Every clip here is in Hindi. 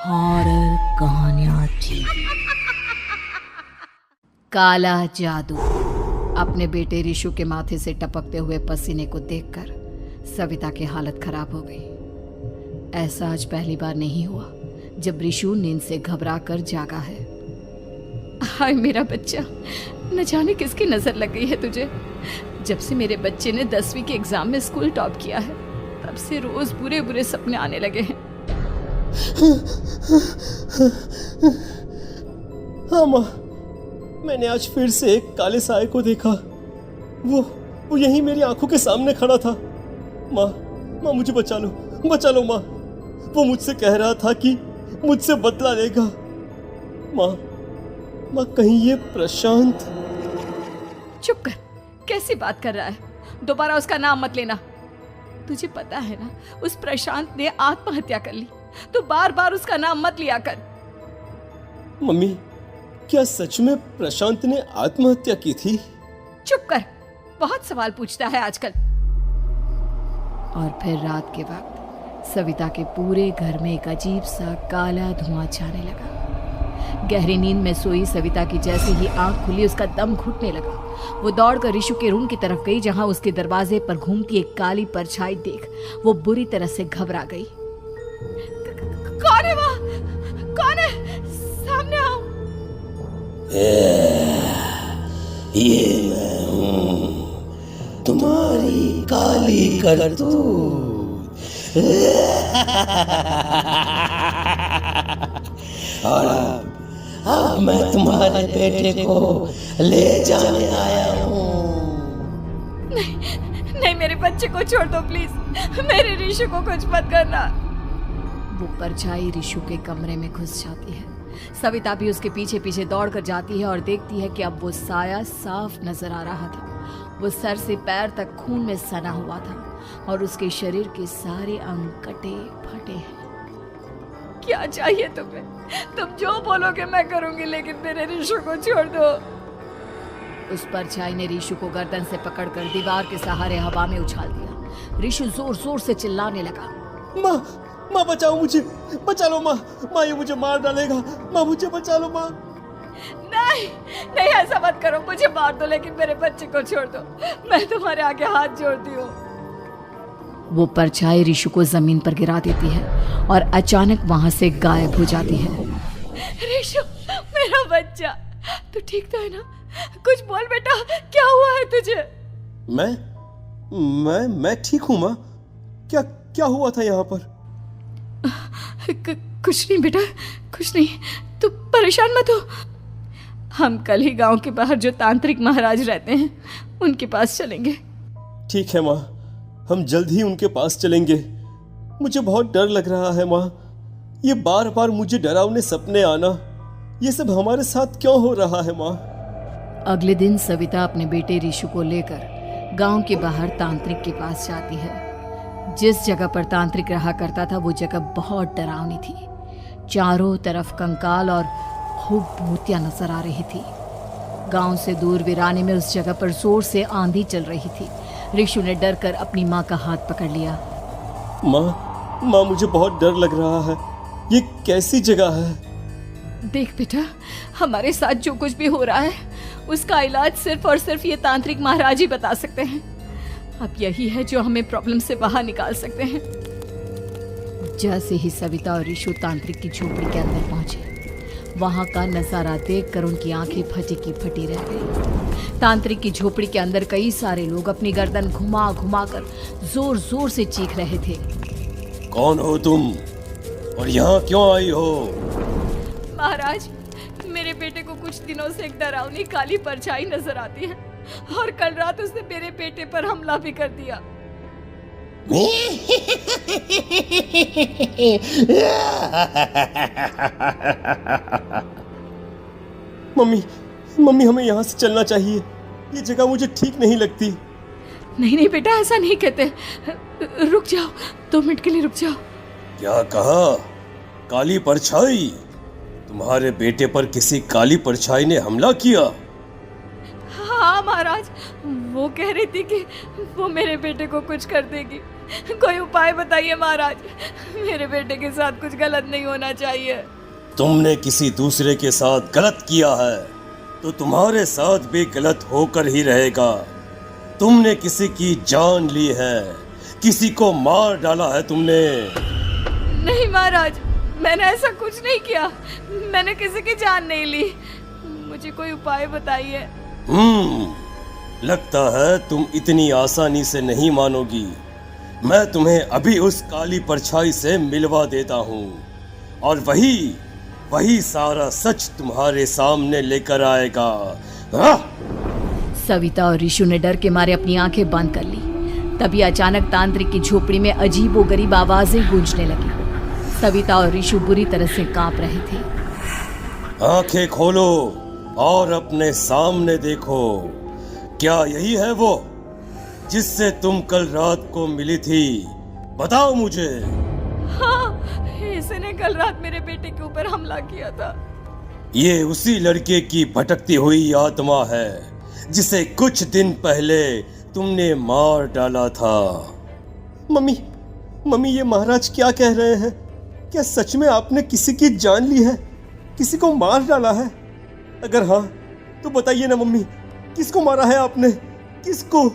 हॉरर कहानियां थी। काला जादू। अपने बेटे रिशु के माथे से टपकते हुए पसीने को देखकर सविता की हालत खराब हो गई। ऐसा आज पहली बार नहीं हुआ जब रिशु नींद से घबरा कर जागा है। हाय मेरा बच्चा, न जाने किसकी नजर लग गई है तुझे। जब से मेरे बच्चे ने 10वीं के एग्जाम में स्कूल टॉप किया है तब से रोज बुरे बुरे सपने आने लगे हैं। हाँ माँ, मैंने आज फिर से एक काले साए को देखा। वो यहीं मेरी आंखों के सामने खड़ा था। माँ मुझे बचा लो माँ। वो मुझसे कह रहा था कि मुझसे बदला लेगा। माँ कहीं ये प्रशांत। चुप कर, कैसी बात कर रहा है? दोबारा उसका नाम मत लेना। तुझे पता है ना, उस प्रशांत ने आत्महत्या कर ली, तो बार बार उसका नाम मत लिया कर। मम्मी, क्या सच में प्रशांत ने आत्महत्या की थी? चुप कर, बहुत सवाल पूछता है आजकल। और फिर रात के वक्त सविता के पूरे घर में एक अजीब सा काला धुआं छाने लगा। गहरी नींद में सोई सविता की जैसे ही आंख खुली उसका दम घुटने लगा। वो दौड़कर रिशु के रूम की तरफ गई जहां उसके दरवाजे पर घूमती एक काली परछाई देख वो बुरी तरह से घबरा गई। कौन है वहाँ? कौन है? सामने आओ। ये मैं हूँ, तुम्हारी काली करतूत। और अब मैं तुम्हारे बेटे को ले जाने आया हूँ। नहीं, मेरे बच्चे को छोड़ दो प्लीज। मेरे रिशु को कुछ मत करना। वो परछाई रिशु के कमरे में घुस जाती है। सविता भी उसके पीछे पीछे दौड़कर जाती है और देखती है कि अब वो साया साफ नजर आ रहा था। वो सर से पैर तक खून में सना हुआ था और उसके शरीर के सारे अंग कटे फटे हैं। क्या चाहिए तुम्हें? तुम जो बोलोगे मैं करूंगी, लेकिन मेरे रिशु को छोड़ दो। उस परछाई ने रिशु को गर्दन से पकड़कर दीवार के सहारे हवा में उछाल दिया। रिशु जोर जोर से चिल्लाने लगा। माँ बचाओ मुझे, बचा लो माँ, ये मुझे मार डालेगा। माँ मुझे बचा लो माँ। नहीं ऐसा मत करो, मुझे मार दो लेकिन मेरे बच्चे को छोड़ दो। मैं तुम्हारे आगे हाथ जोड़ती हूँ। वो परछाई रिशु को जमीन पर गिरा देती है और अचानक वहां से गायब हो जाती है। रिशु, मेरा बच्चा, तू ठीक तो है ना? कुछ बोल बेटा, क्या हुआ है तुझे? मैं ठीक हूँ माँ। क्या हुआ था यहाँ पर? कुछ नहीं बेटा, कुछ नहीं। तू परेशान मत हो। हम कल ही गांव के बाहर जो तांत्रिक महाराज रहते हैं उनके पास चलेंगे। ठीक है माँ, हम जल्द ही उनके पास चलेंगे। मुझे बहुत डर लग रहा है माँ। ये बार बार मुझे डरावने सपने आना, ये सब हमारे साथ क्यों हो रहा है माँ? अगले दिन सविता अपने बेटे रिशु को लेकर गांव के बाहर तांत्रिक के पास जाती है। जिस जगह पर तांत्रिक रहा करता था वो जगह बहुत डरावनी थी। चारों तरफ कंकाल और खूब भूतियां नजर आ रही थी। गांव से दूर वीराने में उस जगह पर जोर से आंधी चल रही थी। रिशु ने डर कर अपनी माँ का हाथ पकड़ लिया। माँ मुझे बहुत डर लग रहा है। ये कैसी जगह है? देख बेटा, हमारे साथ जो कुछ भी हो रहा है उसका इलाज सिर्फ और सिर्फ ये तांत्रिक महाराज ही बता सकते हैं। अब यही है जो हमें प्रॉब्लम से बाहर निकाल सकते हैं। जैसे ही सविता और रिशु तांत्रिक की झोपड़ी के अंदर पहुंचे, वहां का नजारा देखकर उनकी आंखें फटी की फटी रह गई। तांत्रिक की झोपड़ी के अंदर कई सारे लोग अपनी गर्दन घुमा घुमा कर जोर जोर से चीख रहे थे। कौन हो तुम और यहाँ क्यों आई हो? महाराज, मेरे बेटे को कुछ दिनों से एक डरावनी काली परछाई नजर आती है और कल रात उसने मेरे बेटे पर हमला भी कर दिया। मम्मी हमें यहाँ से चलना चाहिए। ये जगह मुझे ठीक नहीं लगती। नहीं बेटा, ऐसा नहीं कहते। रुक जाओ, 2 मिनट के लिए रुक जाओ। क्या कहा? काली परछाई? तुम्हारे बेटे पर किसी काली परछाई ने हमला किया? हाँ महाराज, वो कह रही थी कि वो मेरे बेटे को कुछ कर देगी। कोई उपाय बताइए महाराज। मेरे बेटे के साथ कुछ गलत नहीं होना चाहिए। तुमने किसी दूसरे के साथ गलत किया है तो तुम्हारे साथ भी गलत होकर ही रहेगा। तुमने किसी की जान ली है, किसी को मार डाला है तुमने। नहीं महाराज, मैंने ऐसा कुछ नहीं किया। मैंने किसी की जान नहीं ली। मुझे कोई उपाय बताइए। लगता है तुम इतनी आसानी से नहीं मानोगी। मैं तुम्हें अभी उस काली परछाई से मिलवा देता हूँ और वही सारा सच तुम्हारे सामने लेकर आएगा। हाँ? सविता और ऋषु ने डर के मारे अपनी आंखें बंद कर ली। तभी अचानक तांत्रिक की झोपड़ी में अजीबोगरीब आवाजें गूंजने लगी। सविता और ऋषु बुरी तरह से कांप रहे थे। आंखें खोलो और अपने सामने देखो। क्या यही है वो जिससे तुम कल रात को मिली थी? बताओ मुझे। हाँ, इसने कल रात मेरे बेटे के ऊपर हमला किया था। ये उसी लड़के की भटकती हुई आत्मा है जिसे कुछ दिन पहले तुमने मार डाला था। मम्मी ये महाराज क्या कह रहे हैं? क्या सच में आपने किसी की जान ली है, किसी को मार डाला है? अगर हाँ तो बताइए ना मम्मी, किसको मारा है आपने? किसको?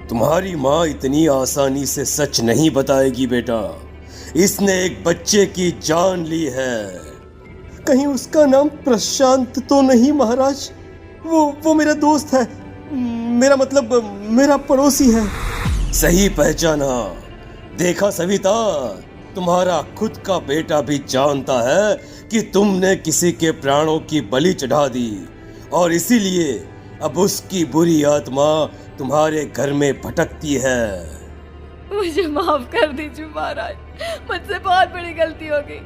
तुम्हारी माँ इतनी आसानी से सच नहीं बताएगी बेटा। इसने एक बच्चे की जान ली है। कहीं उसका नाम प्रशांत तो नहीं महाराज? वो मेरा दोस्त है, मेरा मतलब मेरा पड़ोसी है। सही पहचाना। देखा सविता, तुम्हारा खुद का बेटा भी जानता है कि तुमने किसी के प्राणों की बलि चढ़ा दी और इसीलिए अब उसकी बुरी आत्मा तुम्हारे घर में भटकती है। मुझे माफ कर दीजिए महाराज, मुझसे बहुत बड़ी गलती हो गई।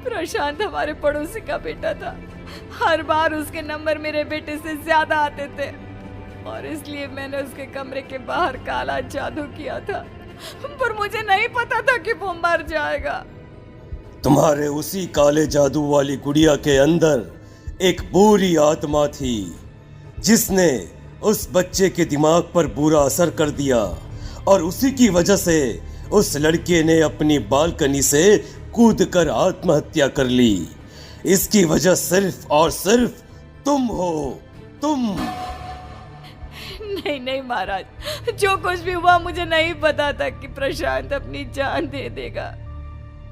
प्रशांत हमारे पड़ोसी का बेटा था। हर बार उसके नंबर मेरे बेटे से ज्यादा आते थे और इसलिए मैंने उसके कमरे के बाहर काला जादू किया था, पर मुझे नहीं पता था कि वो मर जाएगा। तुम्हारे उसी काले जादू वाली गुड़िया के अंदर एक बुरी आत्मा थी जिसने उस बच्चे के दिमाग पर बुरा असर कर दिया और उसी की वजह से उस लड़के ने अपनी बालकनी से कूदकर आत्महत्या कर ली। इसकी वजह सिर्फ और सिर्फ तुम हो, तुम। नहीं महाराज, जो कुछ भी हुआ मुझे नहीं पता था कि प्रशांत अपनी जान दे देगा।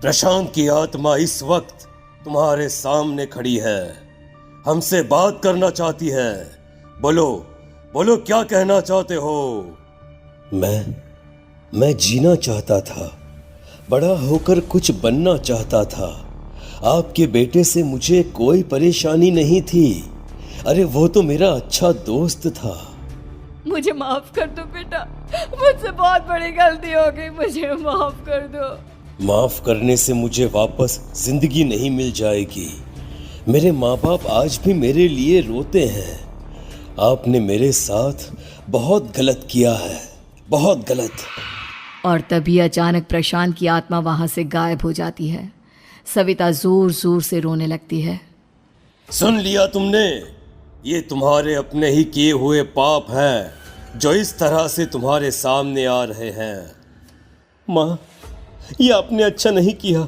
प्रशांत की आत्मा इस वक्त तुम्हारे सामने खड़ी है, हमसे बात करना चाहती है। बोलो क्या कहना चाहते हो? मैं जीना चाहता था, बड़ा होकर कुछ बनना चाहता था। आपके बेटे से मुझे कोई परेशानी नहीं थी। अरे वो तो मेरा अच्छा दोस्त था। मुझे माफ कर दो बेटा, मुझसे बहुत बड़ी गलती हो गई, मुझे माफ कर दो। माफ करने से मुझे वापस जिंदगी नहीं मिल जाएगी। मेरे माँ बाप आज भी मेरे लिए रोते हैं। आपने मेरे साथ बहुत गलत किया है, बहुत गलत। और तभी अचानक प्रशांत की आत्मा वहां से गायब हो जाती है। सविता जोर जोर से रोने लगती है। सुन लिया तुमने? ये तुम्हारे अपने ही किए हुए पाप हैं जो इस तरह से तुम्हारे सामने आ रहे हैं। माँ, ये आपने अच्छा नहीं किया।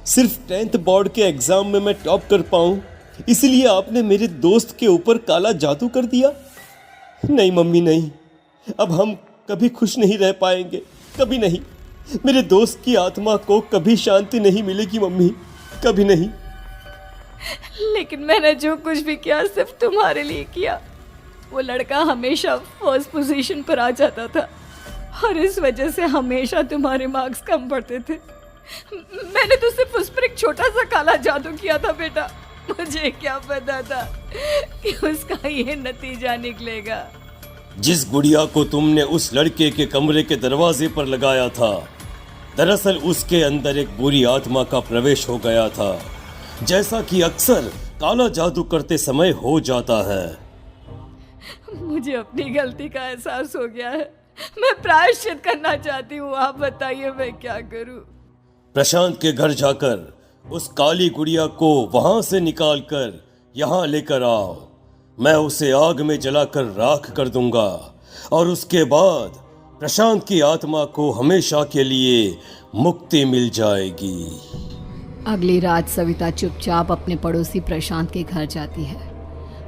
सिर्फ 10th बोर्ड के एग्जाम में मैं टॉप कर पाऊं, इसलिए आपने मेरे दोस्त के ऊपर काला जादू कर दिया। नहीं मम्मी नहीं, अब हम कभी खुश नहीं रह पाएंगे, कभी नहीं। मेरे दोस्त की आत्मा को कभी शांति नहीं मिलेगी मम्मी, कभी नहीं। लेकिन मैंने जो कुछ भी किया सिर्फ तुम्हारे लिए किया। वो लड़का हमेशा फर्स्ट पोजीशन पर आ जाता था और इस वजह से हमेशा तुम्हारे मार्क्स कम पड़ते थे। मैंने तो सिर्फ उस पर एक छोटा सा काला जादू किया था बेटा। मुझे क्या पता था कि उसका ये नतीजा निकलेगा। जिस गुड़िया को तुमने उस लड़के के कमरे के दरवाजे पर लगाया था, दरअसल उसके अंदर एक बुरी आत्मा का प्रवेश हो गया था, जैसा कि अक्सर काला जादू करते समय हो जाता है। मुझे अपनी गलती का एहसास हो गया है। मैं प्रायश्चित करना चाहती हूँ, आप बताइए मैं क्या करूँ? प्रशांत के घर जाकर उस काली गुड़िया को वहां से निकालकर यहाँ लेकर आओ। मैं उसे आग में जलाकर राख कर दूंगा और उसके बाद प्रशांत की आत्मा को हमेशा के लिए मुक्ति मिल जाएगी। अगली रात सविता चुपचाप अपने पड़ोसी प्रशांत के घर जाती है।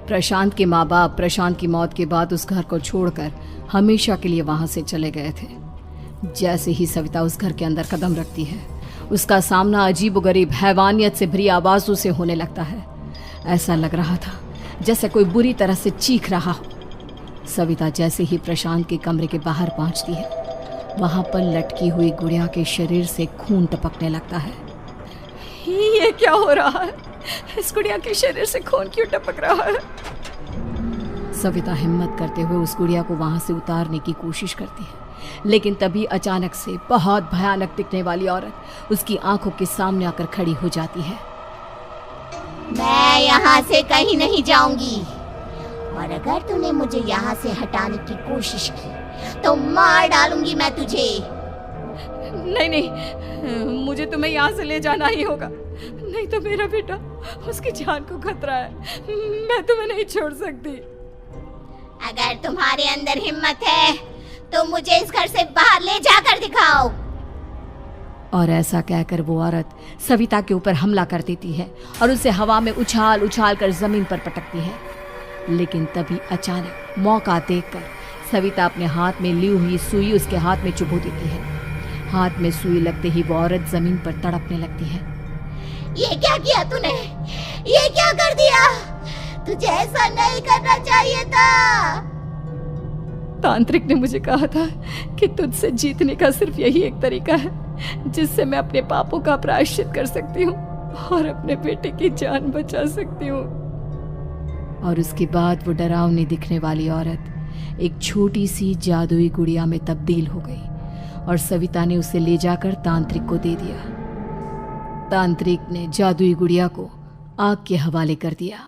प्रशांत के माँ बाप प्रशांत की मौत के बाद उस घर को छोड़कर हमेशा के लिए वहां से चले गए थे। जैसे ही सविता उस घर के अंदर कदम रखती है, उसका सामना अजीबोगरीब हैवानियत से भरी आवाजों से होने लगता है। ऐसा लग रहा था जैसे कोई बुरी तरह से चीख रहा हो। सविता जैसे ही प्रशांत के कमरे के बाहर पहुंचती है, वहां पर लटकी हुई गुड़िया के शरीर से खून टपकने लगता है। ये क्या हो रहा है? इस गुड़िया के शरीर से खून क्यों टपक रहा है? सविता हिम्मत करते हुए उस गुड़िया को वहां से उतारने की कोशिश करती है, लेकिन तभी अचानक से बहुत भयानक दिखने वाली औरत उसकी आंखों के सामने आकर खड़ी हो जाती है। मैं यहाँ से कहीं नहीं जाऊंगी, और अगर तूने मुझे यहाँ से हटाने की कोशिश की तो मार डालूंगी मैं तुझे। नहीं नहीं, मुझे तुम्हें यहाँ से ले जाना ही होगा, नहीं तो मेरा बेटा, उसकी जान को खतरा है। मैं तुम्हें नहीं छोड़ सकती। अगर तुम्हारे अंदर हिम्मत है तो मुझे इस घर से बाहर ले जाकर दिखाओ। और ऐसा कहकर वो औरत सविता के ऊपर हमला कर देती है और उसे हवा में उछाल उछाल कर जमीन पर पटकती है। लेकिन तभी अचानक मौका देखकर सविता अपने हाथ में ली हुई सुई उसके हाथ में चुभो देती है। हाथ में सुई लगते ही वो औरत जमीन पर तड़पने लगती है। ये क्या किया तूने? ये क्या कर दिया? तुझे ऐसा नहीं करना चाहिए था। तांत्रिक ने मुझे कहा था कि तुझसे जीतने का सिर्फ यही एक तरीका है जिससे मैं अपने पापों का प्रायश्चित कर सकती हूँ और अपने बेटे की जान बचा सकती हूँ। और उसके बाद वो डरावनी दिखने वाली औरत एक छोटी सी जादुई गुड़िया में तब्दील हो गई और सविता ने उसे ले जाकर तांत्रिक को दे दिया। तांत्रिक ने जादुई गुड़िया को आग के हवाले कर दिया।